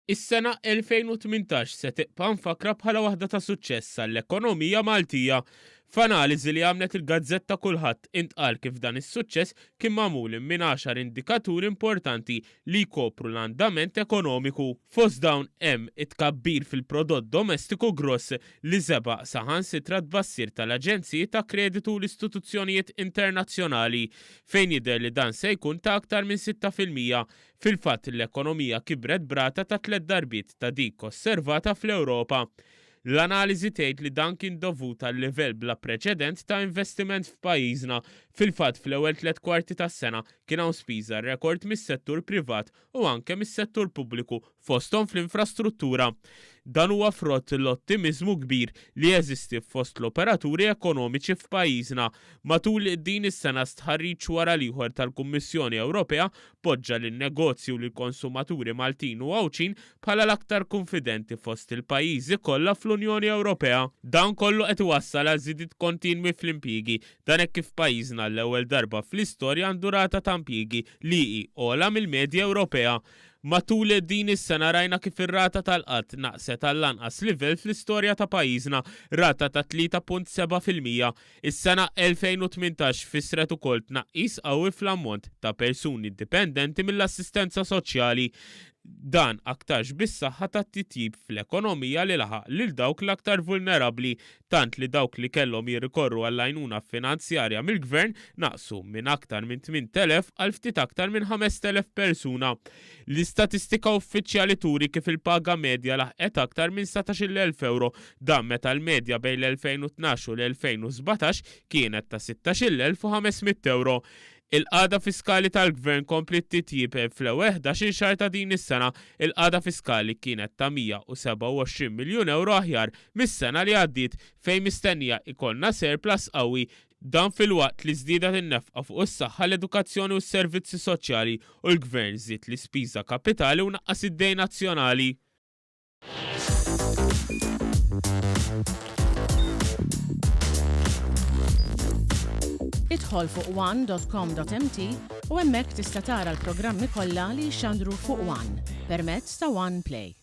Is-sena 2018 se tibqa' mfakra bħala waħda ta' suċċess għall-ekonomija Maltija. F'analiżi li għamlet il-Gazzetta Kulħadd intqal kif dan is-suċċess kien magħmul minn 10 indikaturi importanti li jkopru l-andament ekonomiku. Fost dawn hemm it-tkabbir fil-prodott domestiku gross li żebaq saħansitra tbassir tal-aġenziji ta' kreditu u l-istituzzjonijiet internazzjonali fejn jidher li dan se jkun ta' aktar minn 6%. Fil-fatt l-ekonomija kibret brata ta' 3 darbiet ta' dik osservata fl-Ewropa. L-analiżi tgħid li dan kien dovut għal livell bla preċedent ta' investiment f'pajjiżna. Fil-fatt fl-ewwel 3 kwarti tas-sena kien hawn spiża rekord mis-settur privat u anke mis-settur pubbliku fosthom fl-infrastruttura. Dan huwa frott l-ottimiżmu kbir li jeżisti fost l-operaturi ekonomiċi f'pajjiżna. Matul din is-sena stħarriġ wara l-ieħor tal-Kummissjoni Ewropea poġġa lin-negozju u lill-konsumaturi Maltin u Għawċin bħala l-aktar konfidenti fost il-pajjiżi kollha fl-Unjoni Ewropea. Dan kollu qed iwassal għal żidiet kontinwi fl-impjiegi, dan hekk kif pajjiżna l-ewwel darba fl-istorja għandu rata ta' impjiegi li hi ogħla mill-medja Ewropea. Matul din is-sena rajna kif ir-rata tal-qatt naqset għall-anqas livell fl-istorja ta' pajjiżna, rata ta' 3.7%. Is-sena 2018 fissret ukoll tnaqqis qawwi fl-ammont ta' persuni dipendenti mill-assistenza soċjali. Dan aktarx bis-saħħa tat-titjib fl-ekonomija li laħaq lil dawk l-aktar vulnerabbli, tant li dawk li kellhom jirrikorru għall-għajnuna finanzjarja mill-gvern naqsu minn aktar minn 8,000 għal ftit aktar minn 5,000 persuna. L-istatistika uffiċjali turi kif il-paga medja laħqet aktar minn 17,000 euro, dan meta l-medja bejn l-2012 u l-2017 kienet ta' 16,500 euro. Il-qagħda fiskali tal-gvern komplet titjib fl-ewwel 11 xahar ta' din is-sena, il-qagħda fiskali kienet ta' 127 miljun euro aħjar mis-sena li għaddiet fejn mistennija ikollna surplus qawwi. Dan fil-waqt li żdiedet in-nefqa fuq is-saħħa, l-edukazzjoni u s-servizzi soċjali u l-gvern żied l-ispiża kapitali u naqqas id-dejn nazzjonali. Idħol fuq one.com.mt u hemmhekk tista' tara l-programmi kollha li jxandru fuq One permezz ta' One Play.